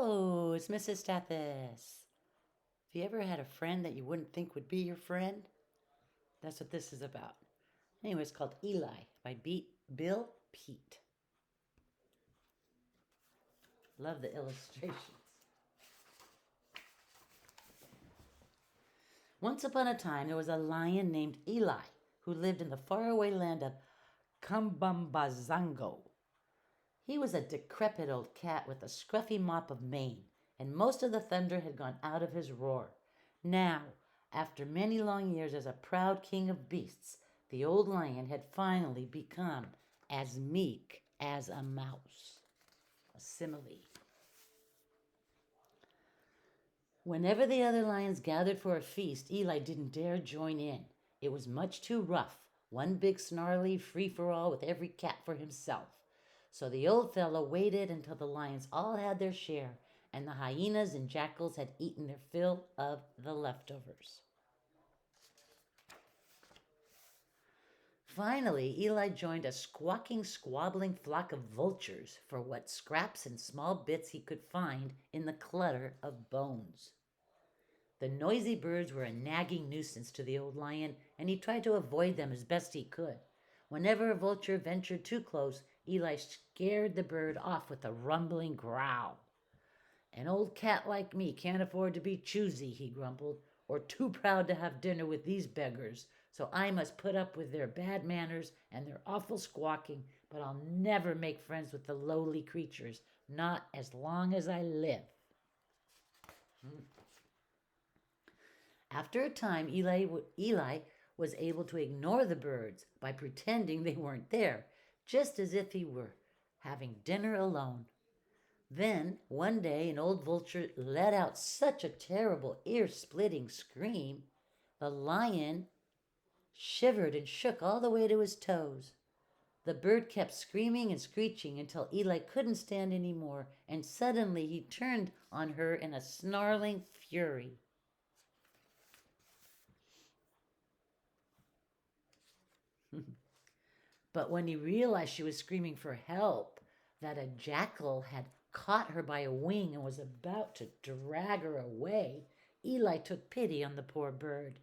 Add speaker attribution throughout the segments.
Speaker 1: Hello, it's Mrs. Stathis. Have you ever had a friend that you wouldn't think would be your friend? That's what this is about. Anyway, it's called Eli by Bill Peet. Love the illustrations. Once upon a time, there was a lion named Eli who lived in the faraway land of Kambambazango. He was a decrepit old cat with a scruffy mop of mane, and most of the thunder had gone out of his roar. Now, after many long years as a proud king of beasts, the old lion had finally become as meek as a mouse. A simile. Whenever the other lions gathered for a feast, Eli didn't dare join in. It was much too rough, one big snarly free-for-all with every cat for himself. So the old fellow waited until the lions all had their share and the hyenas and jackals had eaten their fill of the leftovers. Finally, Eli joined a squawking, squabbling flock of vultures for what scraps and small bits he could find in the clutter of bones. The noisy birds were a nagging nuisance to the old lion, and he tried to avoid them as best he could. Whenever a vulture ventured too close, Eli scared the bird off with a rumbling growl. An old cat like me can't afford to be choosy, he grumbled, or too proud to have dinner with these beggars, so I must put up with their bad manners and their awful squawking, but I'll never make friends with the lowly creatures, not as long as I live. After a time, Eli was able to ignore the birds by pretending they weren't there, just as if he were having dinner alone. Then, one day, an old vulture let out such a terrible, ear-splitting scream, the lion shivered and shook all the way to his toes. The bird kept screaming and screeching until Eli couldn't stand any more, and suddenly he turned on her in a snarling fury. But when he realized she was screaming for help, that a jackal had caught her by a wing and was about to drag her away, Eli took pity on the poor bird.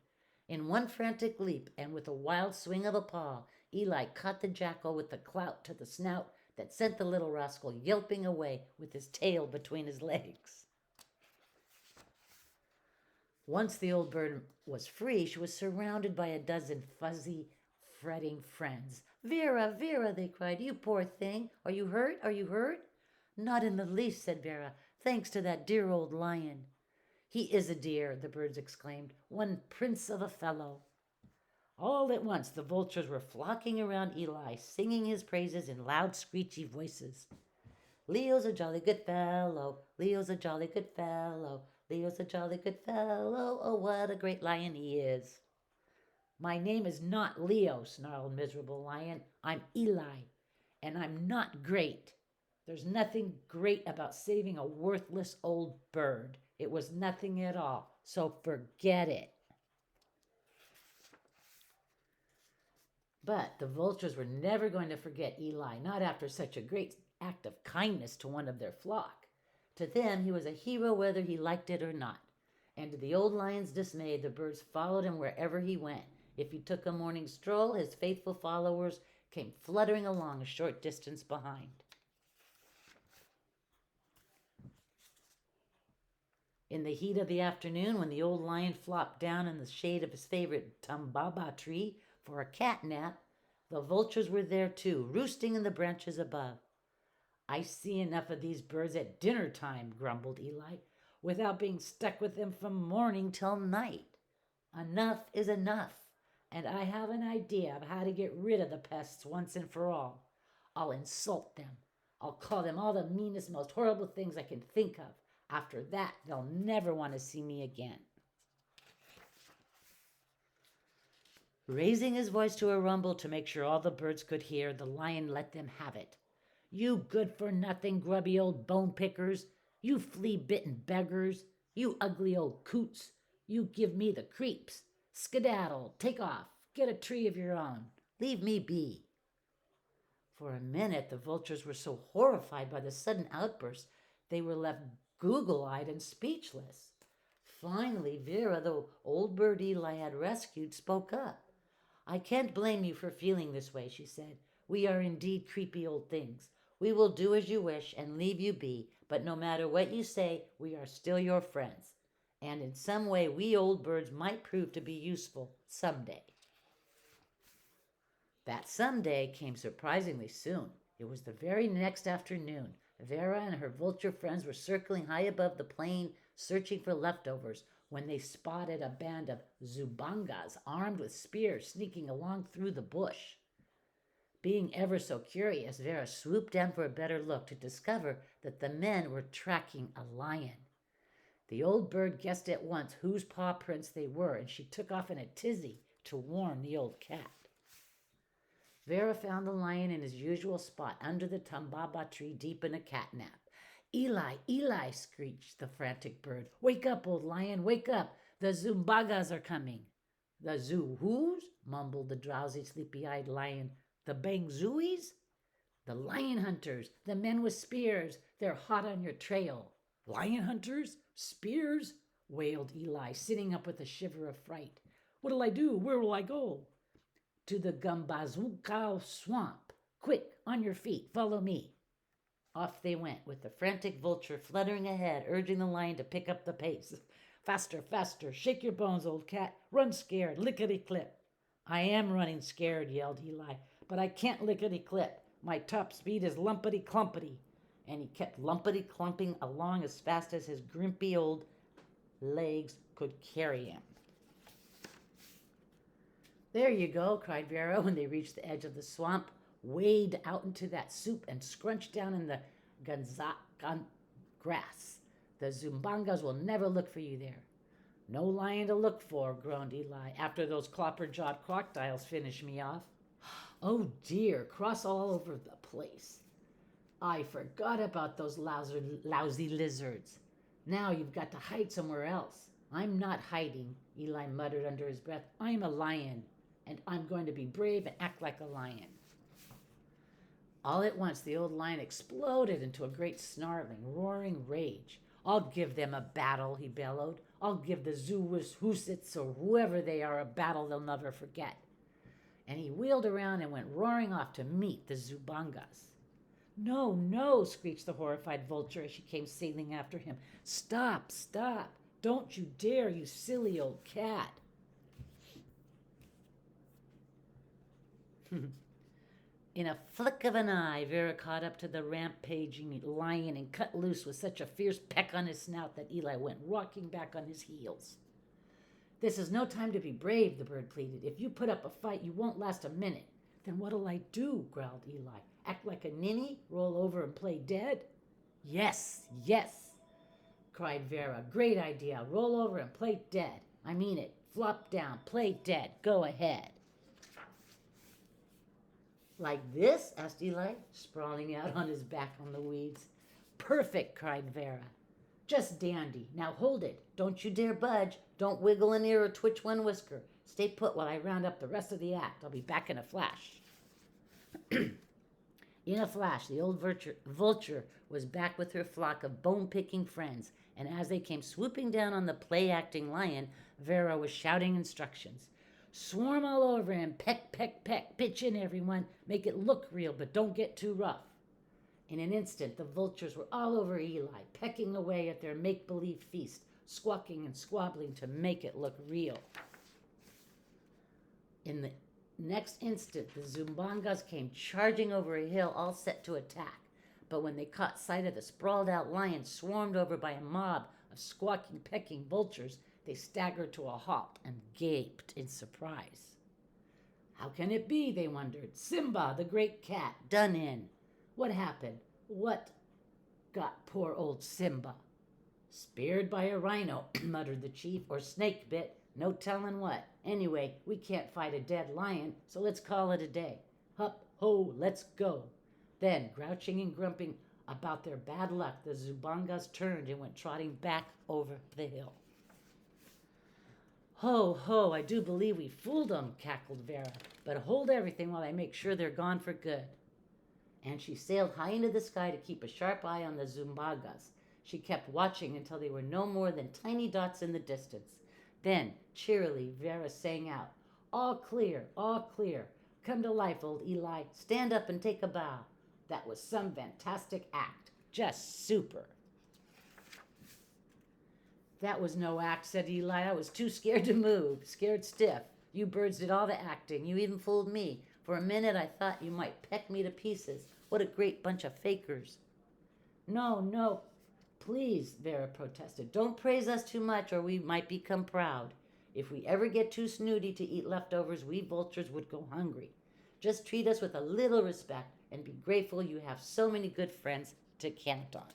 Speaker 1: In one frantic leap and with a wild swing of a paw, Eli caught the jackal with the clout to the snout that sent the little rascal yelping away with his tail between his legs. Once the old bird was free, she was surrounded by a dozen fuzzy, fretting friends. "Vera, Vera," they cried, "you poor thing. Are you hurt? Are you hurt?" "Not in the least," said Vera, "thanks to that dear old lion." "He is a dear," the birds exclaimed. "One prince of a fellow." All at once the vultures were flocking around Eli, singing his praises in loud, screechy voices. "Leo's a jolly good fellow, Leo's a jolly good fellow, Leo's a jolly good fellow, oh, what a great lion he is." "My name is not Leo," snarled miserable lion. "I'm Eli, and I'm not great. There's nothing great about saving a worthless old bird. It was nothing at all, so forget it." But the vultures were never going to forget Eli, not after such a great act of kindness to one of their flock. To them, he was a hero whether he liked it or not. And to the old lion's dismay, the birds followed him wherever he went. If he took a morning stroll, his faithful followers came fluttering along a short distance behind. In the heat of the afternoon, when the old lion flopped down in the shade of his favorite tumbaba tree for a cat nap, the vultures were there too, roosting in the branches above. "I see enough of these birds at dinner time," grumbled Eli, "without being stuck with them from morning till night. Enough is enough, and I have an idea of how to get rid of the pests once and for all. I'll insult them. I'll call them all the meanest, most horrible things I can think of. After that, they'll never want to see me again." Raising his voice to a rumble to make sure all the birds could hear, the lion let them have it. "You good-for-nothing, grubby old bone-pickers. You flea-bitten beggars. You ugly old coots. You give me the creeps. Skedaddle, take off, get a tree of your own. Leave me be." For a minute, the vultures were so horrified by the sudden outburst, they were left goggle-eyed and speechless. Finally, Vera, the old bird Eli had rescued, spoke up. I can't blame you for feeling this way, she said. We are indeed creepy old things. We will do as you wish and leave you be, but no matter what you say, we are still your friends. And in some way, we old birds might prove to be useful someday. That someday came surprisingly soon. It was the very next afternoon. Vera and her vulture friends were circling high above the plain, searching for leftovers, when they spotted a band of Zubangas armed with spears sneaking along through the bush. Being ever so curious, Vera swooped down for a better look to discover that the men were tracking a lion. The old bird guessed at once whose paw prints they were, and she took off in a tizzy to warn the old cat. Vera found the lion in his usual spot under the tambaba tree deep in a catnap. Eli, Eli, screeched the frantic bird. Wake up, old lion, wake up. The Zumbagas are coming. The Zoo-whoos? Mumbled the drowsy, sleepy-eyed lion. The Bangzoois? The lion hunters, the men with spears. They're hot on your trail. Lion hunters? Spears? Wailed Eli, sitting up with a shiver of fright. What'll I do? Where will I go? To the Gumbazookao swamp. Quick, on your feet, follow me. Off they went, with the frantic vulture fluttering ahead, urging the lion to pick up the pace. Faster, faster, shake your bones, old cat. Run scared, lickety-clip. I am running scared, yelled Eli, but I can't lickety-clip. My top speed is lumpety-clumpety. And he kept lumpety-clumping along as fast as his grimpy old legs could carry him. There you go, cried Vera when they reached the edge of the swamp. Wade out into that soup and scrunch down in the grass. The Zumbangas will never look for you there. No lion to look for, groaned Eli, after those clopper-jawed crocodiles finish me off. Oh dear, cross all over the place. I forgot about those lousy lizards. Now you've got to hide somewhere else. I'm not hiding, Eli muttered under his breath. I'm a lion, and I'm going to be brave and act like a lion. All at once, the old lion exploded into a great snarling, roaring rage. I'll give them a battle, he bellowed. I'll give the Zuwis-Husits or whoever they are a battle they'll never forget. And he wheeled around and went roaring off to meet the Zubangas. No, no, screeched the horrified vulture as she came sailing after him. Stop, stop. Don't you dare, you silly old cat. In a flick of an eye, Vera caught up to the rampaging lion and cut loose with such a fierce peck on his snout that Eli went rocking back on his heels. This is no time to be brave, the bird pleaded. If you put up a fight, you won't last a minute. Then what'll I do, growled Eli. Act like a ninny? Roll over and play dead? Yes, yes, cried Vera. Great idea. Roll over and play dead. I mean it. Flop down, play dead. Go ahead. Like this? Asked Eli, sprawling out on his back on the weeds. Perfect, cried Vera. Just dandy. Now hold it. Don't you dare budge. Don't wiggle an ear or twitch one whisker. Stay put while I round up the rest of the act. I'll be back in a flash. In a flash, the old vulture was back with her flock of bone-picking friends, and as they came swooping down on the play-acting lion, Vera was shouting instructions. Swarm all over him, peck, peck, peck, pitch in everyone, make it look real, but don't get too rough. In an instant, the vultures were all over Eli, pecking away at their make-believe feast, squawking and squabbling to make it look real. In the next instant, the Zumbangas came charging over a hill, all set to attack. But when they caught sight of the sprawled-out lion swarmed over by a mob of squawking, pecking vultures, they staggered to a halt and gaped in surprise. How can it be, they wondered. Simba, the great cat, done in. What happened? What got poor old Simba? Speared by a rhino, muttered the chief, or snake bit. No telling what. Anyway, we can't fight a dead lion, so let's call it a day. Hup, ho, let's go. Then, grouching and grumping about their bad luck, the Zubangas turned and went trotting back over the hill. Ho, ho, I do believe we fooled 'em, cackled Vera. But hold everything while I make sure they're gone for good. And she sailed high into the sky to keep a sharp eye on the Zumbangas. She kept watching until they were no more than tiny dots in the distance. Then, cheerily, Vera sang out, "All clear, all clear. Come to life, old Eli. Stand up and take a bow." That was some fantastic act. Just super. That was no act, said Eli. I was too scared to move, scared stiff. You birds did all the acting. You even fooled me. For a minute I thought you might peck me to pieces. What a great bunch of fakers. No, no, please, Vera protested. Don't praise us too much or we might become proud. If we ever get too snooty to eat leftovers, we vultures would go hungry. Just treat us with a little respect and be grateful you have so many good friends to count on.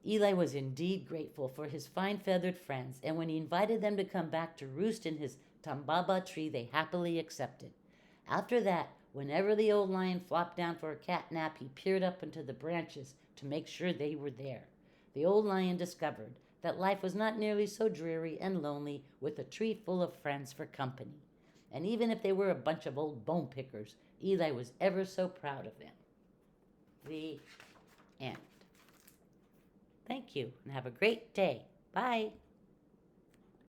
Speaker 1: Eli was indeed grateful for his fine feathered friends, and when he invited them to come back to roost in his tambaba tree, they happily accepted. After that, whenever the old lion flopped down for a cat nap, he peered up into the branches to make sure they were there. The old lion discovered that life was not nearly so dreary and lonely with a tree full of friends for company. And even if they were a bunch of old bone pickers, Eli was ever so proud of them. The end. Thank you, and have a great day. Bye.